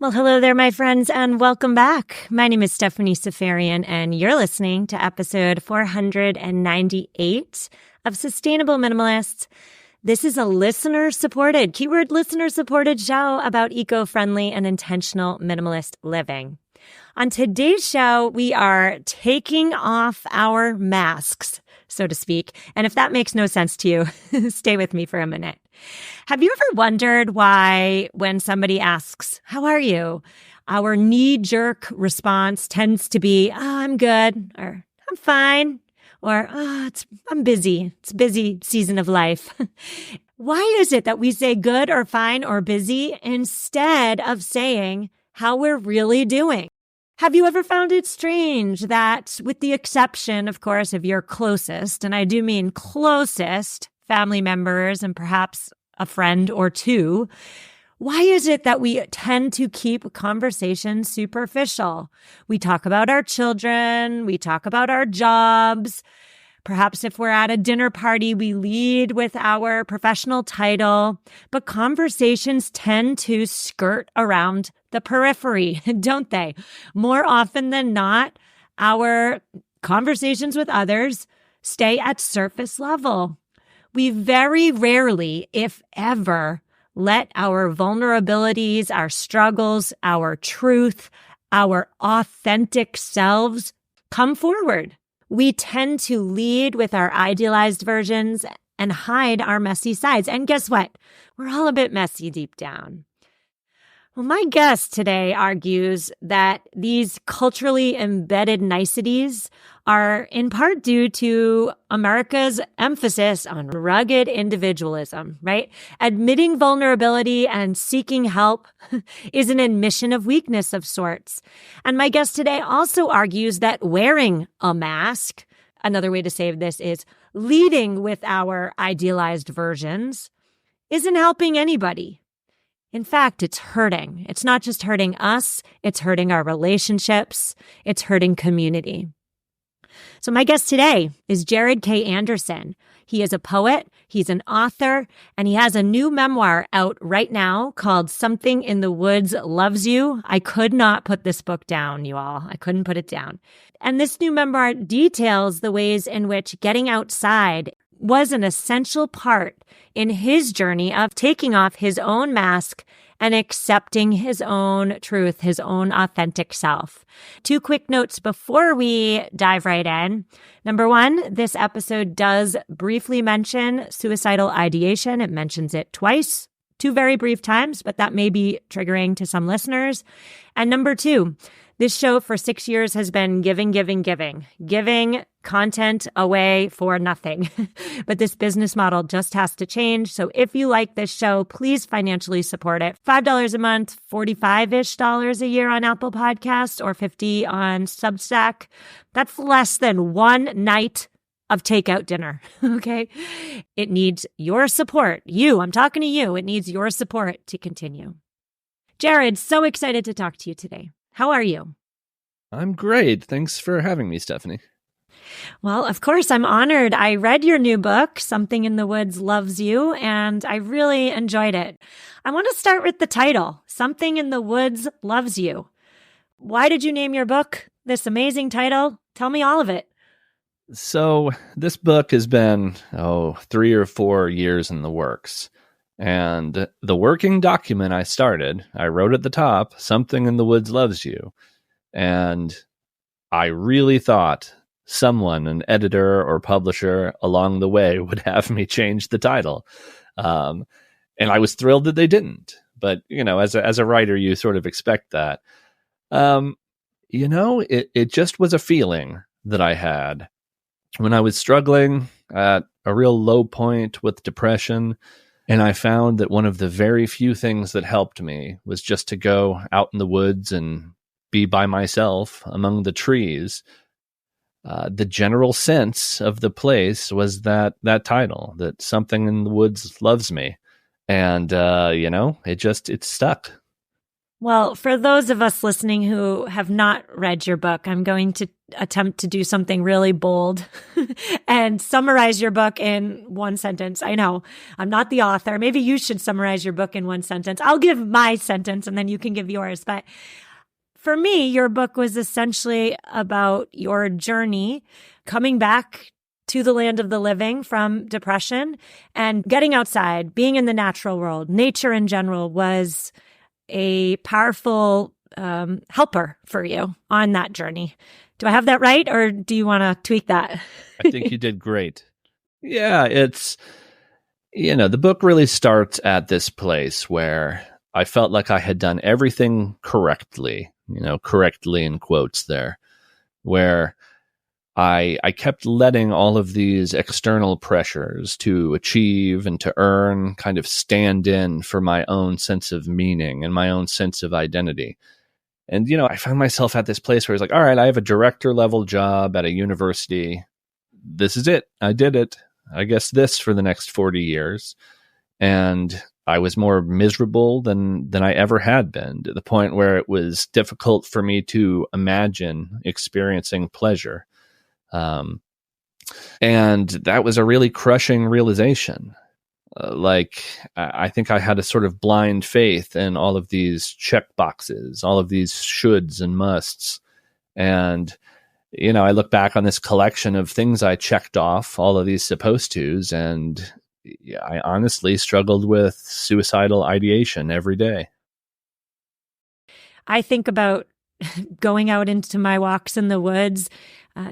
Well, hello there, my friends, and welcome back. My name is Stephanie Safarian, and you're listening to episode 498 of Sustainable Minimalists. This is a listener-supported, keyword listener-supported show about eco-friendly and intentional minimalist living. On today's show, we are taking off our masks, so to speak. And if that makes no sense to you, stay with me for a minute. Have you ever wondered why when somebody asks, how are you? Our knee-jerk response tends to be, I'm good, or I'm fine, or I'm busy. It's a busy season of life. Why is it that we say good or fine or busy instead of saying how we're really doing? Have you ever found it strange that, with the exception, of course, of your closest, and I do mean closest family members and perhaps a friend or two, why is it that we tend to keep conversations superficial? We talk about our children, we talk about our jobs. Perhaps if we're at a dinner party, we lead with our professional title, but conversations tend to skirt around the periphery, don't they? More often than not, our conversations with others stay at surface level. We very rarely, if ever, let our vulnerabilities, our struggles, our truth, our authentic selves come forward. We tend to lead with our idealized versions and hide our messy sides. And guess what? We're all a bit messy deep down. Well, my guest today argues that these culturally embedded niceties are in part due to America's emphasis on rugged individualism, right? Admitting vulnerability and seeking help is an admission of weakness of sorts. And my guest today also argues that wearing a mask, another way to say this is leading with our idealized versions, isn't helping anybody. In fact, it's hurting. It's not just hurting us, it's hurting our relationships, it's hurting community. So my guest today is Jarod K. Anderson. He is a poet, he's an author, and he has a new memoir out right now called Something in the Woods Loves You. I could not put this book down, you all. I couldn't put it down. And this new memoir details the ways in which getting outside was an essential part in his journey of taking off his own mask and accepting his own truth, his own authentic self. Two quick notes before we dive right in. Number one, this episode does briefly mention suicidal ideation. It mentions it twice, two very brief times, but that may be triggering to some listeners. And number two, this show for 6 years has been giving content away for nothing. But this business model just has to change. So if you like this show, please financially support it. $5 a month, $45-ish a year on Apple Podcasts, or $50 on Substack. That's less than one night of takeout dinner, okay? It needs your support. I'm talking to you. It needs your support to continue. Jarod, so excited to talk to you today. How are you? I'm great. Thanks for having me, Stephanie. Well, of course, I'm honored. I read your new book, Something in the Woods Loves You, and I really enjoyed it. I want to start with the title, Something in the Woods Loves You. Why did you name your book this amazing title? Tell me all of it. So this book has been, 3 or 4 years in the works. And the working document I wrote at the top, Something in the Woods Loves You. And I really thought someone, an editor or publisher along the way, would have me change the title. And I was thrilled that they didn't. But, as a writer, you sort of expect that. It just was a feeling that I had when I was struggling at a real low point with depression. And I found that one of the very few things that helped me was just to go out in the woods and be by myself among the trees. The general sense of the place was that title, that Something in the Woods Loves Me. And, it stuck. Well, for those of us listening who have not read your book, I'm going to attempt to do something really bold and summarize your book in one sentence. I know I'm not the author. Maybe you should summarize your book in one sentence. I'll give my sentence and then you can give yours. But for me, your book was essentially about your journey coming back to the land of the living from depression and getting outside, being in the natural world. Nature in general was a powerful helper for you on that journey. Do I have that right, or do you want to tweak that? I think you did great. Yeah, it's, the book really starts at this place where I felt like I had done everything correctly, correctly in quotes there, where I kept letting all of these external pressures to achieve and to earn kind of stand in for my own sense of meaning and my own sense of identity. And, I found myself at this place where it's like, all right, I have a director level job at a university. This is it. I did it. I guess this for the next 40 years. And I was more miserable than I ever had been, to the point where it was difficult for me to imagine experiencing pleasure. And that was a really crushing realization. I think I had a sort of blind faith in all of these check boxes, all of these shoulds and musts. And, I look back on this collection of things I checked off, all of these supposed tos, and I honestly struggled with suicidal ideation every day. I think about going out into my walks in the woods.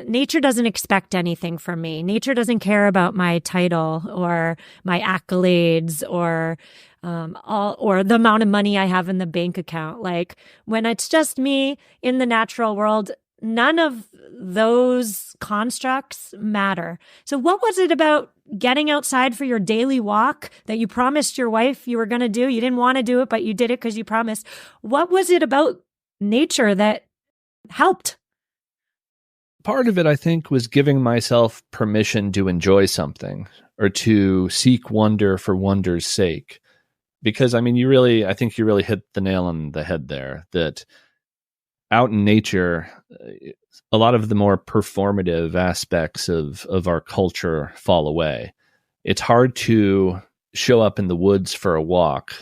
Nature doesn't expect anything from me. Nature doesn't care about my title or my accolades or the amount of money I have in the bank account. Like, when it's just me in the natural world, none of those constructs matter. So what was it about getting outside for your daily walk that you promised your wife you were going to do? You didn't want to do it, but you did it because you promised. What was it about nature that helped? Part of it, I think, was giving myself permission to enjoy something or to seek wonder for wonder's sake. Because, I think you really hit the nail on the head there, that out in nature, a lot of the more performative aspects of our culture fall away. It's hard to show up in the woods for a walk,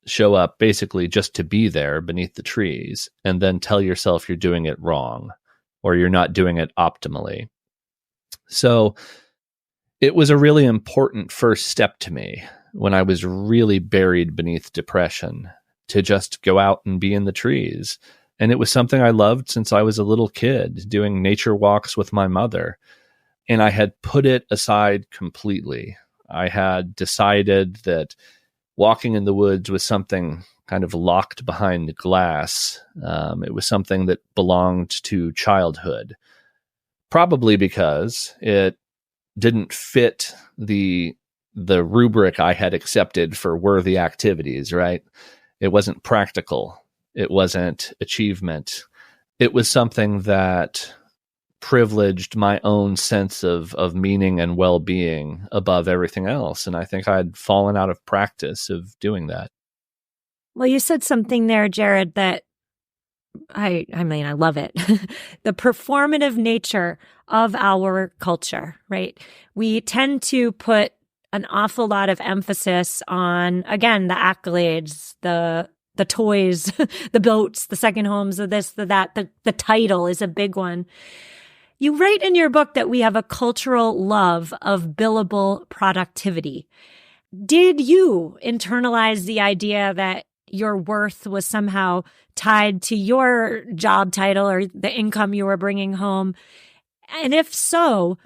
show up basically just to be there beneath the trees, and then tell yourself you're doing it wrong, or you're not doing it optimally. So it was a really important first step to me when I was really buried beneath depression to just go out and be in the trees. And it was something I loved since I was a little kid, doing nature walks with my mother. And I had put it aside completely. I had decided that walking in the woods was something kind of locked behind glass. It was something that belonged to childhood, probably because it didn't fit the rubric I had accepted for worthy activities, right? It wasn't practical. It wasn't achievement. It was something that privileged my own sense of meaning and well-being above everything else. And I think I'd fallen out of practice of doing that. Well, you said something there, Jarod, that I love it. The performative nature of our culture, right? We tend to put an awful lot of emphasis on, again, the accolades, the toys, the boats, the second homes, the this, the that, the title is a big one. You write in your book that we have a cultural love of billable productivity. Did you internalize the idea that your worth was somehow tied to your job title or the income you were bringing home? And if so,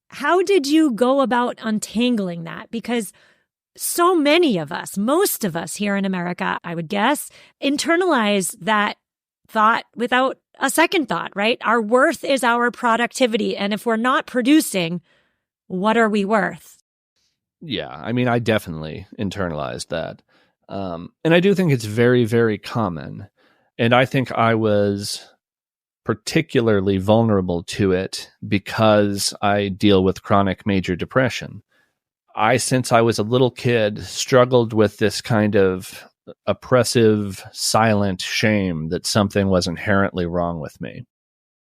how did you go about untangling that? Because so many of us, most of us here in America, I would guess, internalize that thought without a second thought, right? Our worth is our productivity. And if we're not producing, what are we worth? Yeah, I definitely internalized that. And I do think it's very, very common. And I think I was particularly vulnerable to it because I deal with chronic major depression. Since I was a little kid, struggled with this kind of oppressive, silent shame that something was inherently wrong with me.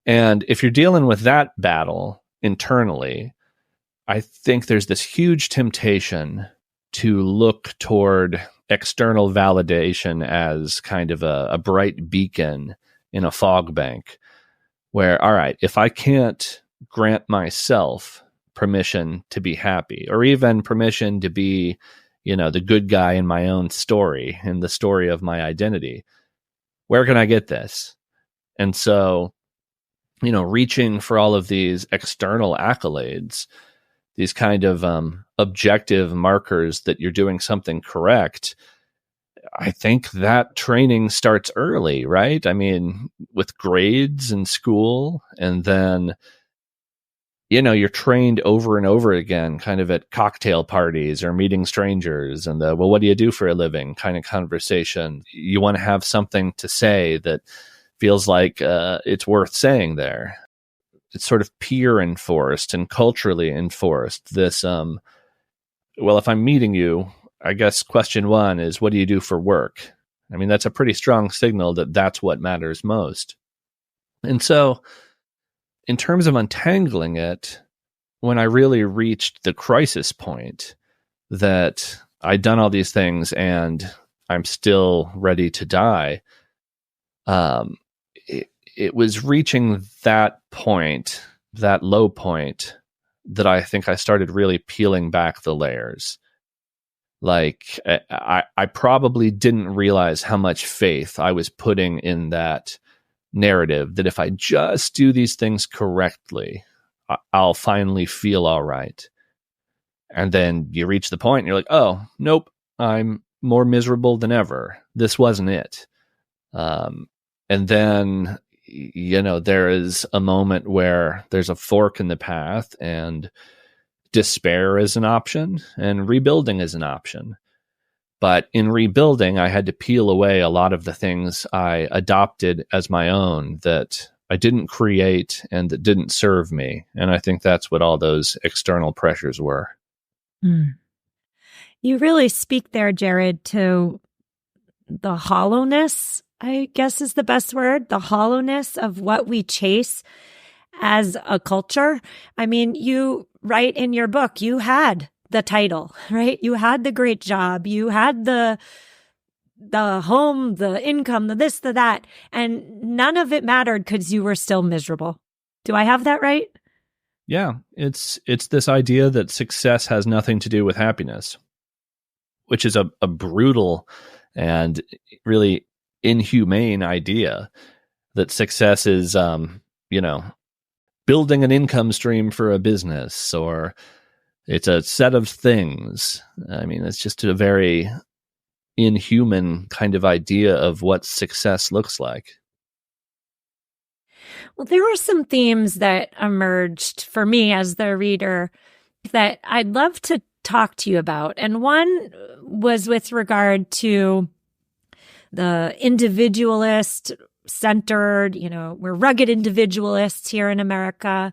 And if you're dealing with that battle internally, I think there's this huge temptation to look toward external validation as kind of a bright beacon in a fog bank where, all right, if I can't grant myself permission to be happy or even permission to be, the good guy in my own story, in the story of my identity, where can I get this? And so, reaching for all of these external accolades, these kind of objective markers that you're doing something correct, I think that training starts early, right? I mean, with grades in school, and then, you're trained over and over again, kind of at cocktail parties or meeting strangers and well, what do you do for a living kind of conversation. You want to have something to say that feels like it's worth saying there. It's sort of peer enforced and culturally enforced. This, well, if I'm meeting you, I guess question one is, what do you do for work? I mean, that's a pretty strong signal that that's what matters most. And so in terms of untangling it, when I really reached the crisis point that I'd done all these things and I'm still ready to die, it was reaching that point, that low point, that I think I started really peeling back the layers. Like, I probably didn't realize how much faith I was putting in that narrative that if I just do these things correctly, I'll finally feel all right. And then you reach the point and you're like, oh, nope, I'm more miserable than ever. This wasn't it. And then, there is a moment where there's a fork in the path and despair is an option and rebuilding is an option. But in rebuilding, I had to peel away a lot of the things I adopted as my own that I didn't create and that didn't serve me. And I think that's what all those external pressures were. You really speak there, Jarod, to the hollowness, I guess is the best word, the hollowness of what we chase as a culture. I mean, you write in your book, you had the title, right? You had the great job. You had the home, the income, the this, the that, and none of it mattered because you were still miserable. Do I have that right? Yeah, it's this idea that success has nothing to do with happiness, which is a brutal and really inhumane idea. That success is, building an income stream for a business, or it's a set of things. I mean, it's just a very inhuman kind of idea of what success looks like. Well, there were some themes that emerged for me as the reader that I'd love to talk to you about. And one was with regard to the individualist centered, we're rugged individualists here in America.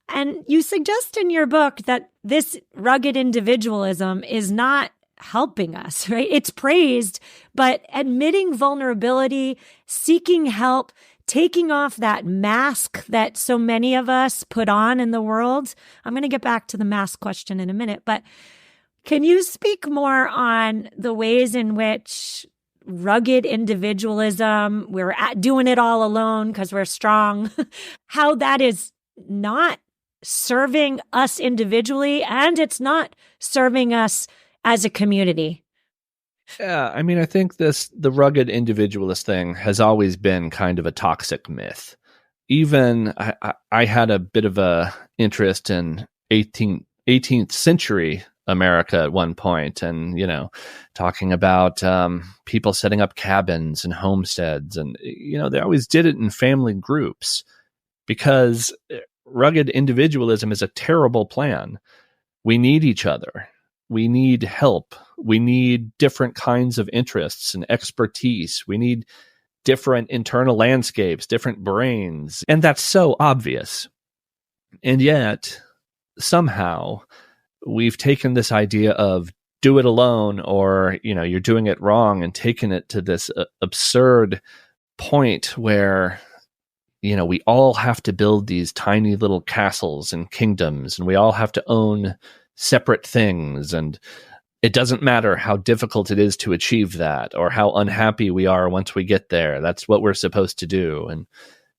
And you suggest in your book that this rugged individualism is not helping us, right? It's praised, but admitting vulnerability, seeking help, taking off that mask that so many of us put on in the world. I'm going to get back to the mask question in a minute, but can you speak more on the ways in which rugged individualism, we're doing it all alone because we're strong, how that is not serving us individually and it's not serving us as a community? Yeah, I mean, I think the rugged individualist thing has always been kind of a toxic myth. Even I had a bit of a interest in 18th century America at one point, and talking about people setting up cabins and homesteads, and they always did it in family groups because rugged individualism is a terrible plan. We need each other. We need help. We need different kinds of interests and expertise. We need different internal landscapes, different brains. And that's so obvious. And yet, somehow, we've taken this idea of do it alone, or, you're doing it wrong, and taking it to this absurd point where, we all have to build these tiny little castles and kingdoms, and we all have to own separate things. And it doesn't matter how difficult it is to achieve that, or how unhappy we are once we get there. That's what we're supposed to do. And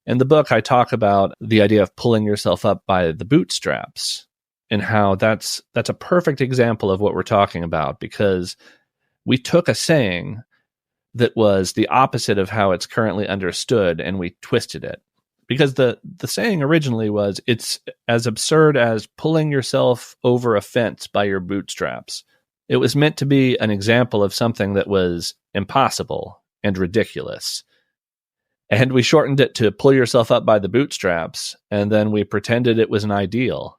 in the book, I talk about the idea of pulling yourself up by the bootstraps, and how that's a perfect example of what we're talking about, because we took a saying that was the opposite of how it's currently understood, and we twisted it. Because the saying originally was, it's as absurd as pulling yourself over a fence by your bootstraps. It was meant to be an example of something that was impossible and ridiculous. And we shortened it to pull yourself up by the bootstraps, and then we pretended it was an ideal.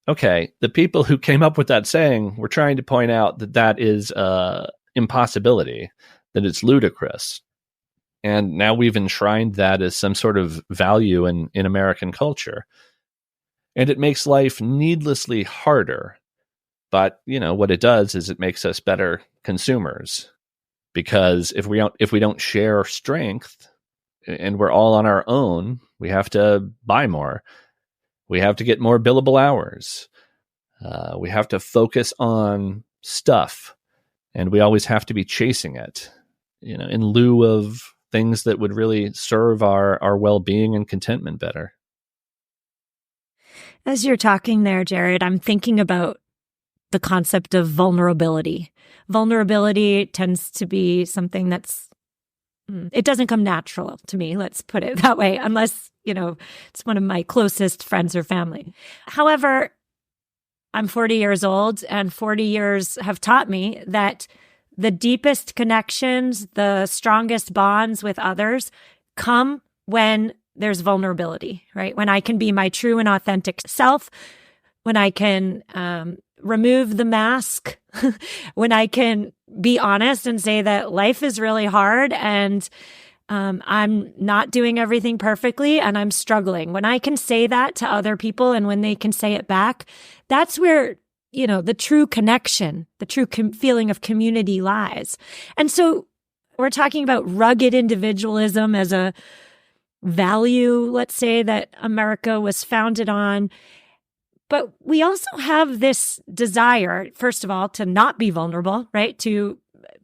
Okay, the people who came up with that saying were trying to point out that that is impossibility, that it's ludicrous. And now we've enshrined that as some sort of value in American culture. And it makes life needlessly harder. But, what it does is it makes us better consumers. Because if we don't share strength, and we're all on our own, we have to buy more. We have to get more billable hours. We have to focus on stuff. And we always have to be chasing it, in lieu of things that would really serve our well-being and contentment better. As you're talking there, Jarod, I'm thinking about the concept of vulnerability. Vulnerability tends to be something it doesn't come natural to me, let's put it that way, unless, it's one of my closest friends or family. However, I'm 40 years old, and 40 years have taught me that the deepest connections, the strongest bonds with others come when there's vulnerability, right? When I can be my true and authentic self, when I can remove the mask, when I can be honest and say that life is really hard, and I'm not doing everything perfectly, and I'm struggling. When I can say that to other people, and when they can say it back, that's where the true connection, the true feeling of community lies. And so we're talking about rugged individualism as a value, let's say, that America was founded on. But we also have this desire, first of all, to not be vulnerable, right? To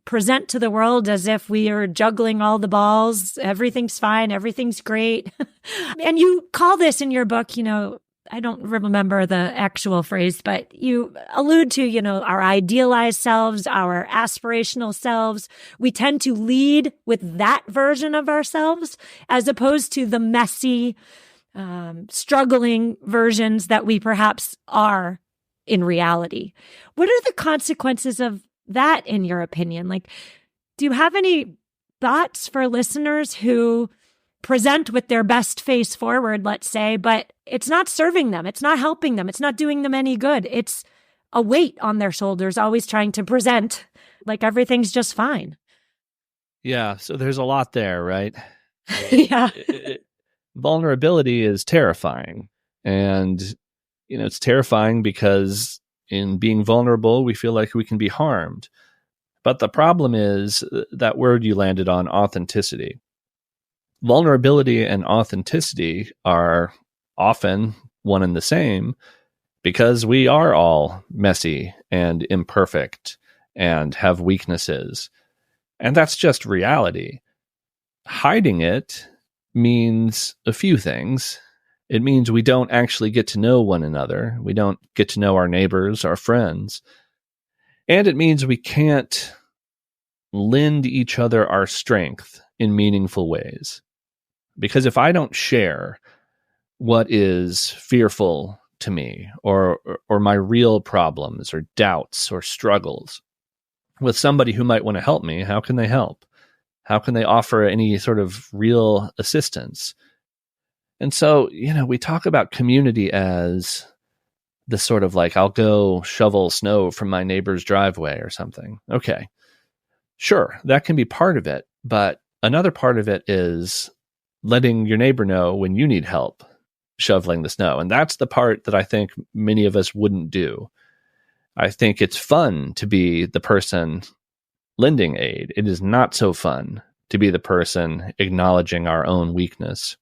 present to the world as if we are juggling all the balls. Everything's fine. Everything's great. And you call this in your book, I don't remember the actual phrase, but you allude to, our idealized selves, our aspirational selves. We tend to lead with that version of ourselves as opposed to the messy, struggling versions that we perhaps are in reality. What are the consequences of that, in your opinion? Do you have any thoughts for listeners who present with their best face forward, let's say, but it's not serving them. It's not helping them. It's not doing them any good. It's a weight on their shoulders, always trying to present like everything's just fine. Yeah. So there's a lot there, right? Yeah. Vulnerability is terrifying. And, it's terrifying because in being vulnerable, we feel like we can be harmed. But the problem is that word you landed on, authenticity. Vulnerability and authenticity are often one and the same because we are all messy and imperfect and have weaknesses. And that's just reality. Hiding it means a few things. It means we don't actually get to know one another. We don't get to know our neighbors, our friends. And it means we can't lend each other our strength in meaningful ways. Because if I don't share what is fearful to me or my real problems or doubts or struggles with somebody who might want to help me, how can they help? How can they offer any sort of real assistance? And so, we talk about community as the sort of I'll go shovel snow from my neighbor's driveway or something. Okay, sure, that can be part of it. But another part of it is letting your neighbor know when you need help shoveling the snow. And that's the part that I think many of us wouldn't do. I think it's fun to be the person lending aid. It is not so fun to be the person acknowledging our own weakness.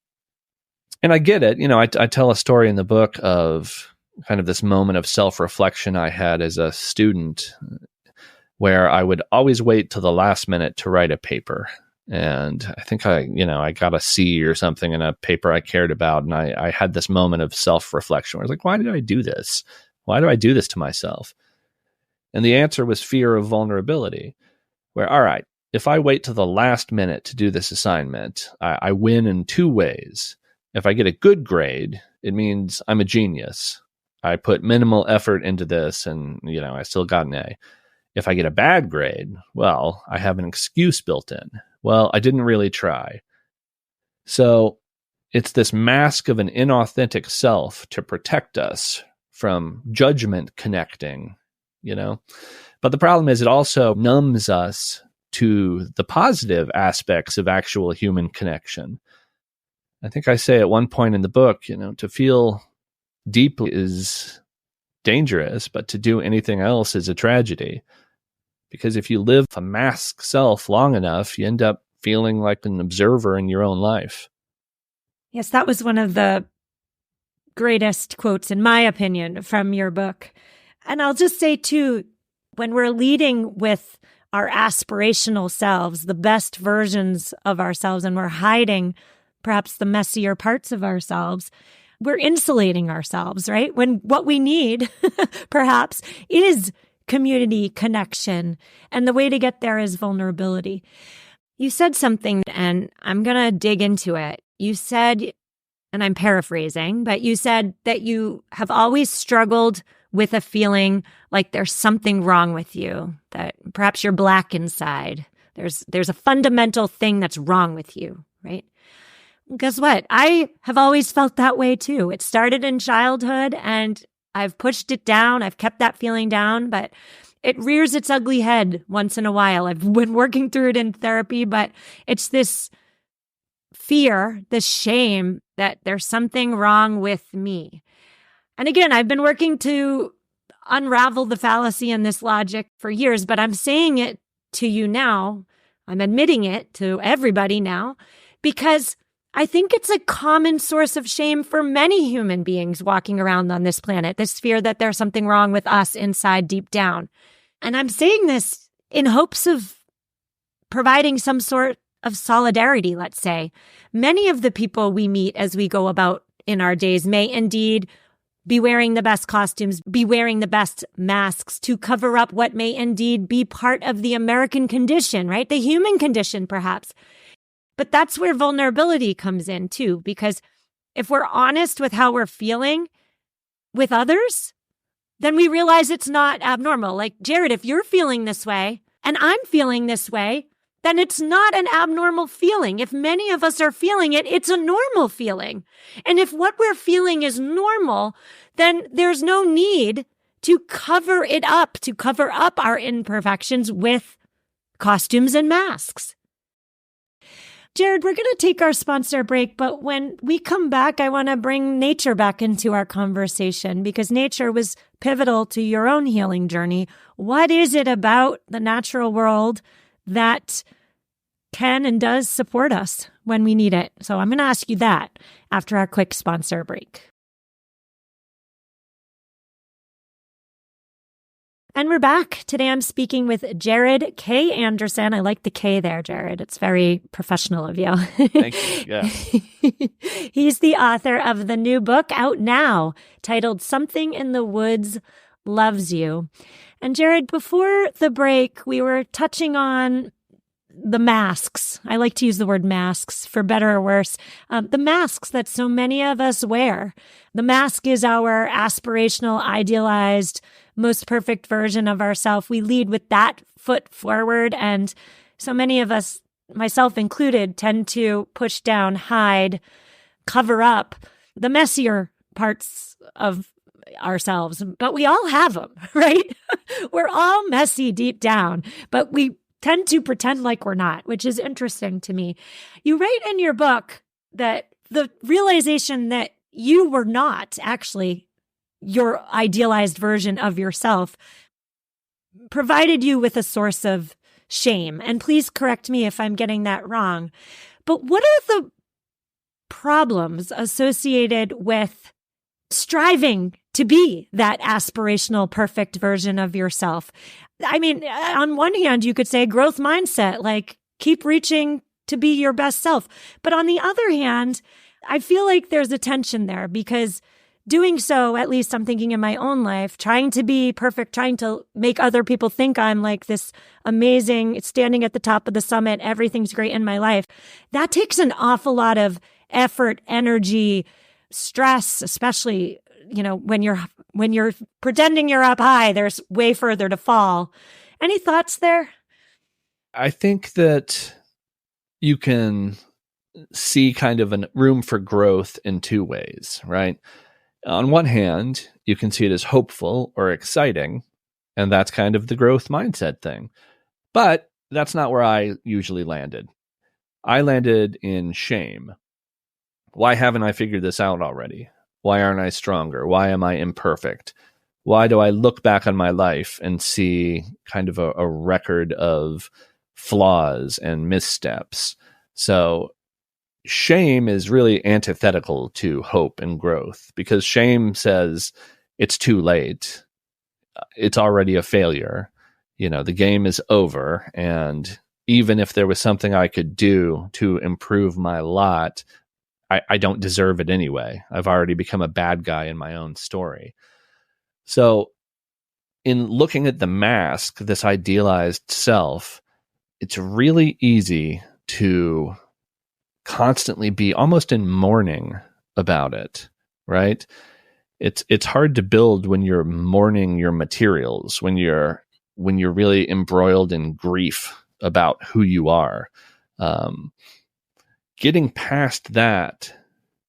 And I get it. I tell a story in the book of kind of this moment of self-reflection I had as a student where I would always wait till the last minute to write a paper. And I think I got a C or something in a paper I cared about. And I had this moment of self-reflection where I was like, why did I do this? Why do I do this to myself? And the answer was fear of vulnerability, where, all right, if I wait till the last minute to do this assignment, I win in two ways. If I get a good grade, it means I'm a genius. I put minimal effort into this and, I still got an A. If I get a bad grade, well, I have an excuse built in. Well, I didn't really try. So it's this mask of an inauthentic self to protect us from judgment connecting, But the problem is it also numbs us to the positive aspects of actual human connection. I think I say at one point in the book, to feel deeply is dangerous, but to do anything else is a tragedy. Because if you live a masked self long enough, you end up feeling like an observer in your own life. Yes, that was one of the greatest quotes, in my opinion, from your book. And I'll just say, too, when we're leading with our aspirational selves, the best versions of ourselves, and we're hiding perhaps the messier parts of ourselves, we're insulating ourselves, right? When what we need, perhaps, is community connection. And the way to get there is vulnerability. You said something, and I'm going to dig into it. You said, and I'm paraphrasing, but you said that you have always struggled with a feeling like there's something wrong with you, that perhaps you're black inside. There's a fundamental thing that's wrong with you, right? Guess what? I have always felt that way too. It started in childhood and I've pushed it down. I've kept that feeling down, but it rears its ugly head once in a while. I've been working through it in therapy, but it's this fear, this shame that there's something wrong with me. And again, I've been working to unravel the fallacy in this logic for years, but I'm saying it to you now. I'm admitting it to everybody now because I think it's a common source of shame for many human beings walking around on this planet, this fear that there's something wrong with us inside deep down. And I'm saying this in hopes of providing some sort of solidarity, let's say. Many of the people we meet as we go about in our days may indeed be wearing the best costumes, be wearing the best masks to cover up what may indeed be part of the American condition, right? The human condition, perhaps. But that's where vulnerability comes in too, because if we're honest with how we're feeling with others, then we realize it's not abnormal. Like, Jarod, if you're feeling this way and I'm feeling this way, then it's not an abnormal feeling. If many of us are feeling it, it's a normal feeling. And if what we're feeling is normal, then there's no need to cover it up, to cover up our imperfections with costumes and masks. Jarod, we're going to take our sponsor break, but when we come back, I want to bring nature back into our conversation because nature was pivotal to your own healing journey. What is it about the natural world that can and does support us when we need it? So I'm going to ask you that after our quick sponsor break. And we're back. Today I'm speaking with Jarod K. Anderson. I like the K there, Jarod. It's very professional of you. Thank you. Yeah. He's the author of the new book out now titled Something in the Woods Loves You. And Jarod, before the break, we were touching on the masks. I like to use the word masks for better or worse. The masks that so many of us wear. The mask is our aspirational, idealized, most perfect version of ourselves. We lead with that foot forward. And so many of us, myself included, tend to push down, hide, cover up the messier parts of ourselves. But we all have them, right? We're all messy deep down, but we tend to pretend like we're not, which is interesting to me. You write in your book that the realization that you were not actually your idealized version of yourself provided you with a source of shame. And please correct me if I'm getting that wrong. But what are the problems associated with striving to be that aspirational, perfect version of yourself? I mean, on one hand, you could say growth mindset, like keep reaching to be your best self. But on the other hand, I feel like there's a tension there because doing so, at least I'm thinking in my own life, trying to be perfect, trying to make other people think I'm like this amazing, standing at the top of the summit, everything's great in my life. That takes an awful lot of effort, energy, stress, especially, when you're pretending you're up high, there's way further to fall. Any thoughts there? I think that you can see kind of a room for growth in two ways, right? On one hand, you can see it as hopeful or exciting, and that's kind of the growth mindset thing. But that's not where I usually landed. I landed in shame. Why haven't I figured this out already? Why aren't I stronger? Why am I imperfect? Why do I look back on my life and see kind of a record of flaws and missteps? So shame is really antithetical to hope and growth because shame says it's too late. It's already a failure. The game is over. And even if there was something I could do to improve my lot, I don't deserve it anyway. I've already become a bad guy in my own story. So in looking at the mask, this idealized self, it's really easy to constantly be almost in mourning about it, right? It's hard to build when you're mourning your materials, when you're really embroiled in grief about who you are. Getting past that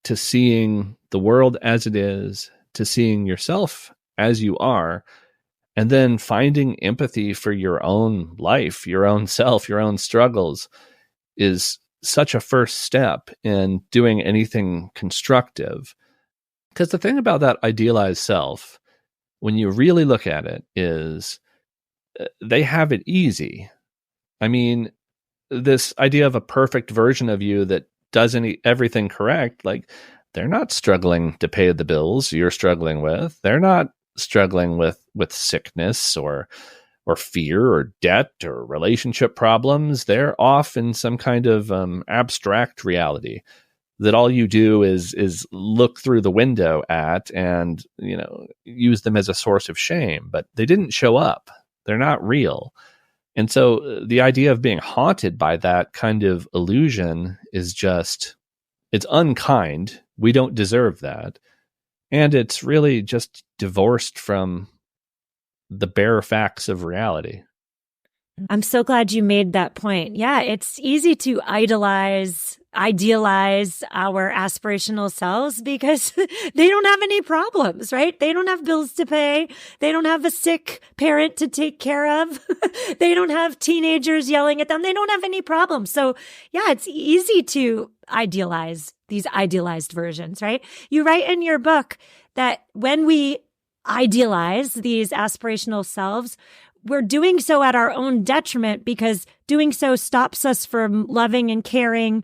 to seeing the world as it is, to seeing yourself as you are, and then finding empathy for your own life, your own self, your own struggles is such a first step in doing anything constructive. Because the thing about that idealized self, when you really look at it, is they have it easy. I mean, this idea of a perfect version of you that does everything correct, like they're not struggling to pay the bills you're struggling with. They're not struggling with sickness or fear or debt or relationship problems. They're off in some kind of abstract reality that all you do is look through the window at and use them as a source of shame. But they didn't show up. They're not real. And so the idea of being haunted by that kind of illusion is it's unkind. We don't deserve that. And it's really just divorced from the bare facts of reality. I'm so glad you made that point. Yeah, it's easy to idealize our aspirational selves because they don't have any problems, right? They don't have bills to pay. They don't have a sick parent to take care of. They don't have teenagers yelling at them. They don't have any problems. So yeah, it's easy to idealize these idealized versions, right? You write in your book that when we idealize these aspirational selves, we're doing so at our own detriment because doing so stops us from loving and caring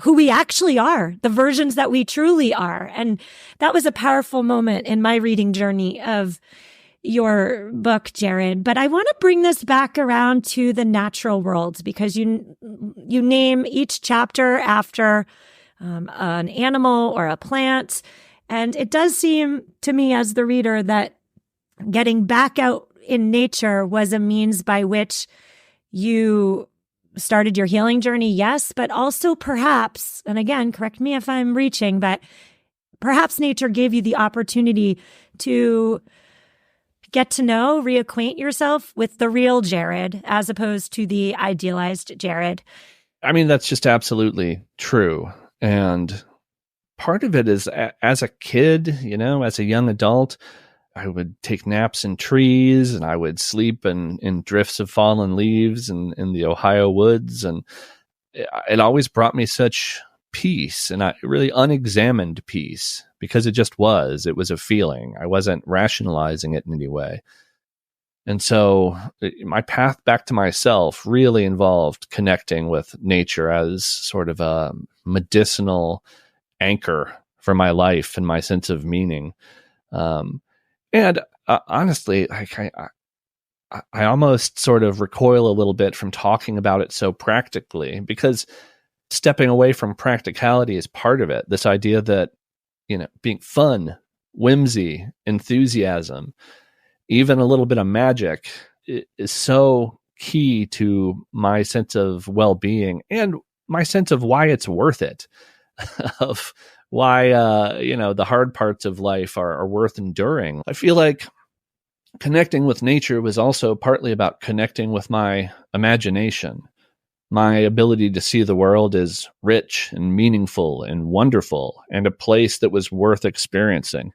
who we actually are, the versions that we truly are. And that was a powerful moment in my reading journey of your book, Jarod. But I want to bring this back around to the natural world because you name each chapter after an animal or a plant. And it does seem to me as the reader that getting back out in nature was a means by which you started your healing journey, yes, but also perhaps, and again, correct me if I'm reaching, but perhaps nature gave you the opportunity to get to know, reacquaint yourself with the real Jarod as opposed to the idealized Jarod. I mean, that's just absolutely true. And part of it is as a kid, as a young adult, I would take naps in trees and I would sleep in drifts of fallen leaves in the Ohio woods. And it always brought me such peace and really unexamined peace because it was a feeling. I wasn't rationalizing it in any way. And so my path back to myself really involved connecting with nature as sort of a medicinal anchor for my life and my sense of meaning. And honestly, I almost sort of recoil a little bit from talking about it so practically, because stepping away from practicality is part of it. This idea that, being fun, whimsy, enthusiasm, even a little bit of magic is so key to my sense of well-being and my sense of why it's worth it, of why, the hard parts of life are worth enduring. I feel like connecting with nature was also partly about connecting with my imagination, my ability to see the world as rich and meaningful and wonderful and a place that was worth experiencing.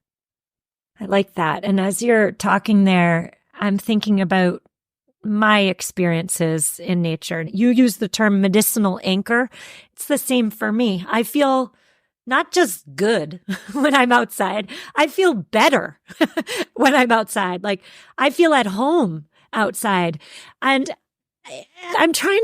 I like that. And as you're talking there, I'm thinking about my experiences in nature. You use the term medicinal anchor. It's the same for me. I feel not just good when I'm outside. I feel better when I'm outside. Like, I feel at home outside. And I'm trying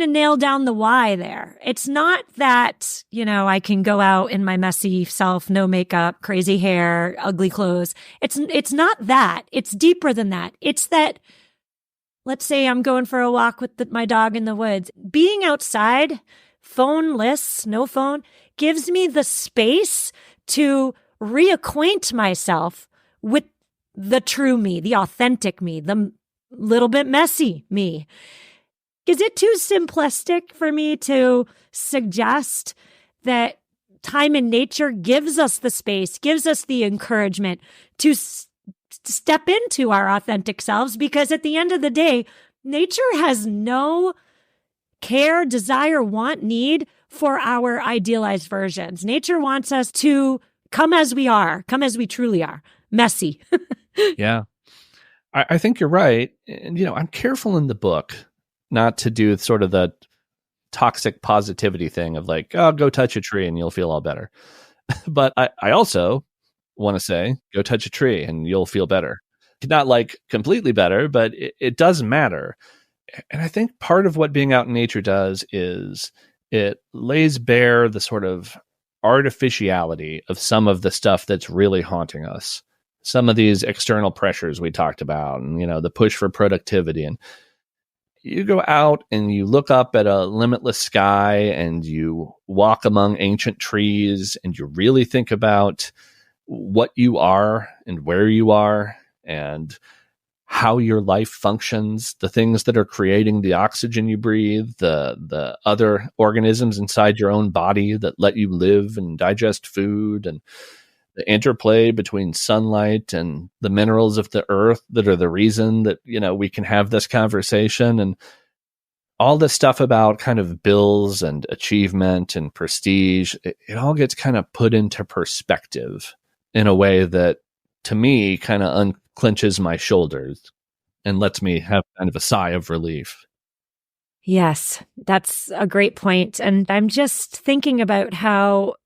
to nail down the why there. It's not that, I can go out in my messy self, no makeup, crazy hair, ugly clothes. It's not that. It's deeper than that. It's that, let's say I'm going for a walk with my dog in the woods. Being outside, phoneless, no phone, gives me the space to reacquaint myself with the true me, the authentic me, the little bit messy me. Is it too simplistic for me to suggest that time in nature gives us the space, gives us the encouragement to step into our authentic selves? Because at the end of the day, nature has no care, desire, want, need for our idealized versions. Nature wants us to come as we are, come as we truly are, messy. Yeah, I think you're right. And, I'm careful in the book not to do sort of the toxic positivity thing of like, oh, go touch a tree and you'll feel all better. But I also want to say, go touch a tree and you'll feel better. Not like completely better, but it does matter. And I think part of what being out in nature does is it lays bare the sort of artificiality of some of the stuff that's really haunting us. Some of these external pressures we talked about, and, the push for productivity. And you go out and you look up at a limitless sky and you walk among ancient trees and you really think about what you are and where you are and how your life functions, the things that are creating the oxygen you breathe, the other organisms inside your own body that let you live and digest food, and the interplay between sunlight and the minerals of the earth that are the reason that, we can have this conversation, and all this stuff about kind of bills and achievement and prestige. It all gets kind of put into perspective in a way that, to me, kind of unclenches my shoulders and lets me have kind of a sigh of relief. Yes, that's a great point. And I'm just thinking about how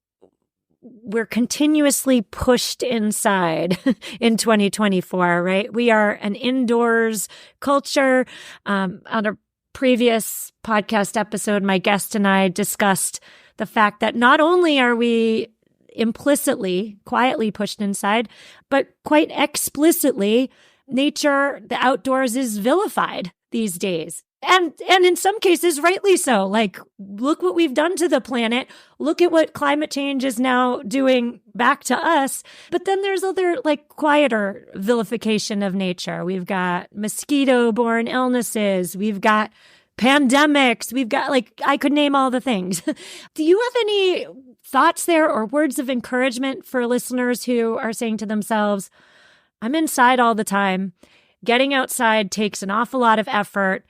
we're continuously pushed inside in 2024, right? We are an indoors culture. On a previous podcast episode, my guest and I discussed the fact that not only are we implicitly, quietly pushed inside, but quite explicitly, nature, the outdoors, is vilified these days. And in some cases, rightly so. Like, look what we've done to the planet. Look at what climate change is now doing back to us. But then there's other, like, quieter vilification of nature. We've got mosquito-borne illnesses. We've got pandemics. We've got, like, I could name all the things. Do you have any thoughts there or words of encouragement for listeners who are saying to themselves, I'm inside all the time. Getting outside takes an awful lot of effort.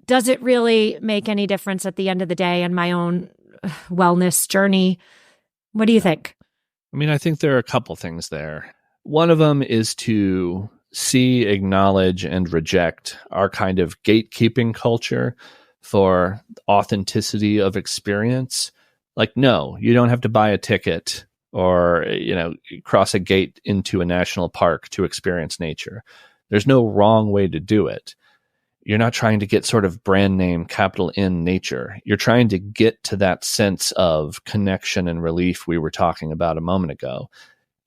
Does it really make any difference at the end of the day in my own wellness journey? What do you think? I mean, I think there are a couple things there. One of them is to see, acknowledge, and reject our kind of gatekeeping culture for authenticity of experience. Like, no, you don't have to buy a ticket or, cross a gate into a national park to experience nature. There's no wrong way to do it. You're not trying to get sort of brand name, capital N nature. You're trying to get to that sense of connection and relief we were talking about a moment ago.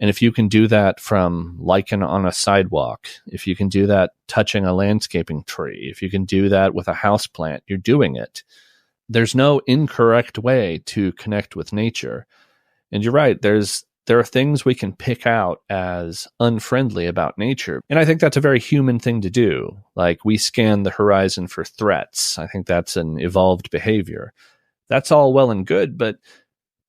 And if you can do that from lichen on a sidewalk, if you can do that touching a landscaping tree, if you can do that with a houseplant, you're doing it. There's no incorrect way to connect with nature. And you're right, there are things we can pick out as unfriendly about nature. And I think that's a very human thing to do. Like, we scan the horizon for threats. I think that's an evolved behavior. That's all well and good, but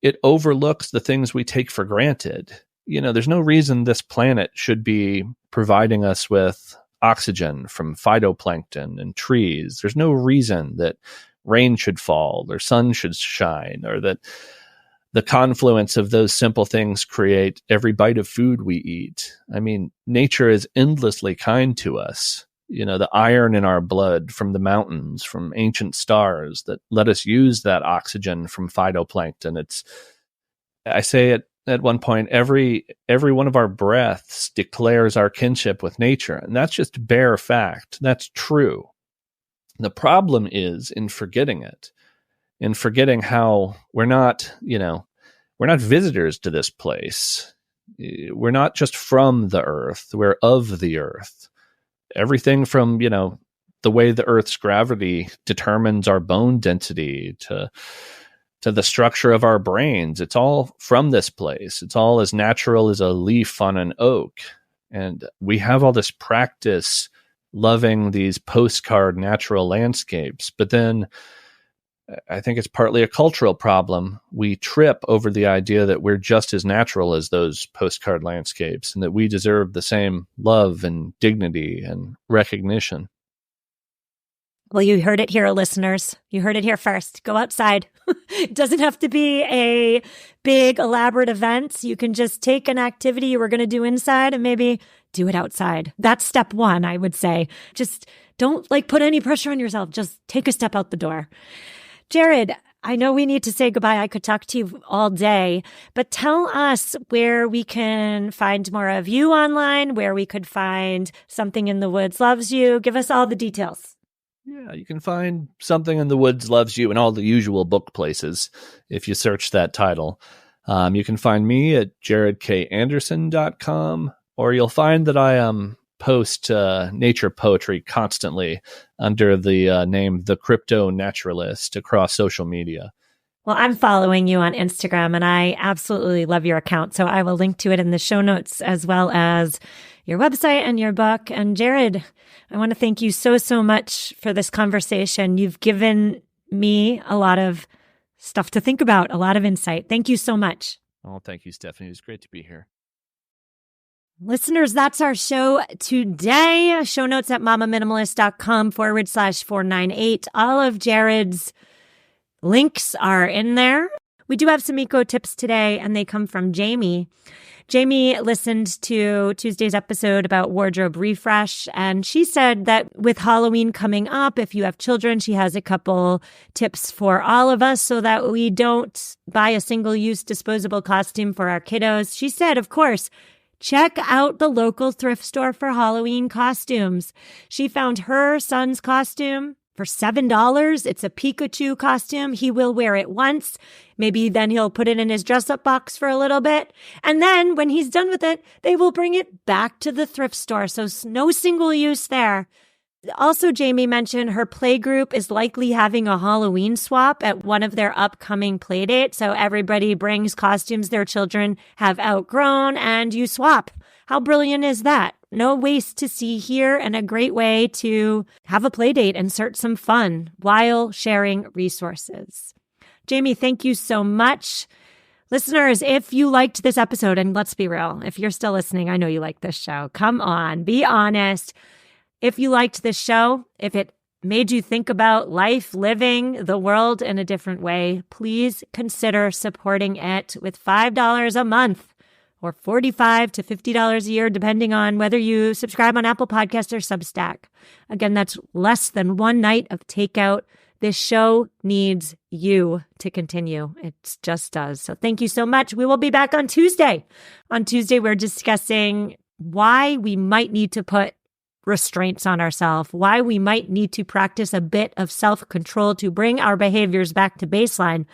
it overlooks the things we take for granted. There's no reason this planet should be providing us with oxygen from phytoplankton and trees. There's no reason that rain should fall or sun should shine, or that the confluence of those simple things create every bite of food we eat. I mean, nature is endlessly kind to us. The iron in our blood from the mountains, from ancient stars that let us use that oxygen from phytoplankton. I say it at one point, every one of our breaths declares our kinship with nature. And that's just bare fact. That's true. The problem is in forgetting it, in forgetting how we're not visitors to this place. We're not just from the earth. We're of the earth. Everything from, the way the earth's gravity determines our bone density to the structure of our brains. It's all from this place. It's all as natural as a leaf on an oak. And we have all this practice loving these postcard natural landscapes. But then I think it's partly a cultural problem. We trip over the idea that we're just as natural as those postcard landscapes and that we deserve the same love and dignity and recognition. Well, you heard it here, listeners. You heard it here first. Go outside. It doesn't have to be a big, elaborate event. You can just take an activity you were going to do inside and maybe do it outside. That's step one, I would say. Just don't put any pressure on yourself. Just take a step out the door. Jarod, I know we need to say goodbye. I could talk to you all day, but tell us where we can find more of you online, where we could find Something in the Woods Loves You. Give us all the details. Yeah, you can find Something in the Woods Loves You in all the usual book places if you search that title. You can find me at jarodkanderson.com, or you'll find that I post nature poetry constantly under the name The Crypto Naturalist across social media. Well, I'm following you on Instagram, and I absolutely love your account, so I will link to it in the show notes, as well as your website and your book. And Jarod, I want to thank you so much for this conversation. You've given me a lot of stuff to think about, a lot of insight. Thank you so much. Oh, thank you, Stephanie. It was great to be here. Listeners, that's our show today. Show notes at MamaMinimalist.com/498. All of Jarod's links are in there. We do have some eco tips today, and they come from Jamie. Jamie listened to Tuesday's episode about wardrobe refresh, and she said that with Halloween coming up, if you have children, she has a couple tips for all of us so that we don't buy a single-use disposable costume for our kiddos. She said, of course, check out the local thrift store for Halloween costumes. She found her son's costume for $7. It's a Pikachu costume. He will wear it once. Maybe then he'll put it in his dress-up box for a little bit. And then when he's done with it, they will bring it back to the thrift store. So no single use there. Also, Jamie mentioned her playgroup is likely having a Halloween swap at one of their upcoming playdates. So everybody brings costumes their children have outgrown and you swap. How brilliant is that? No waste to see here, and a great way to have a play date and insert some fun while sharing resources. Jamie, thank you so much. Listeners, if you liked this episode, and let's be real, if you're still listening, I know you like this show. Come on, be honest. If you liked this show, if it made you think about life, living the world in a different way, please consider supporting it with $5 a month. Or $45 to $50 a year, depending on whether you subscribe on Apple Podcasts or Substack. Again, that's less than one night of takeout. This show needs you to continue. It just does. So thank you so much. We will be back on Tuesday. On Tuesday, we're discussing why we might need to put restraints on ourselves, why we might need to practice a bit of self-control to bring our behaviors back to baseline.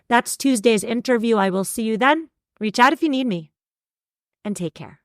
That's Tuesday's interview. I will see you then. Reach out if you need me, and take care.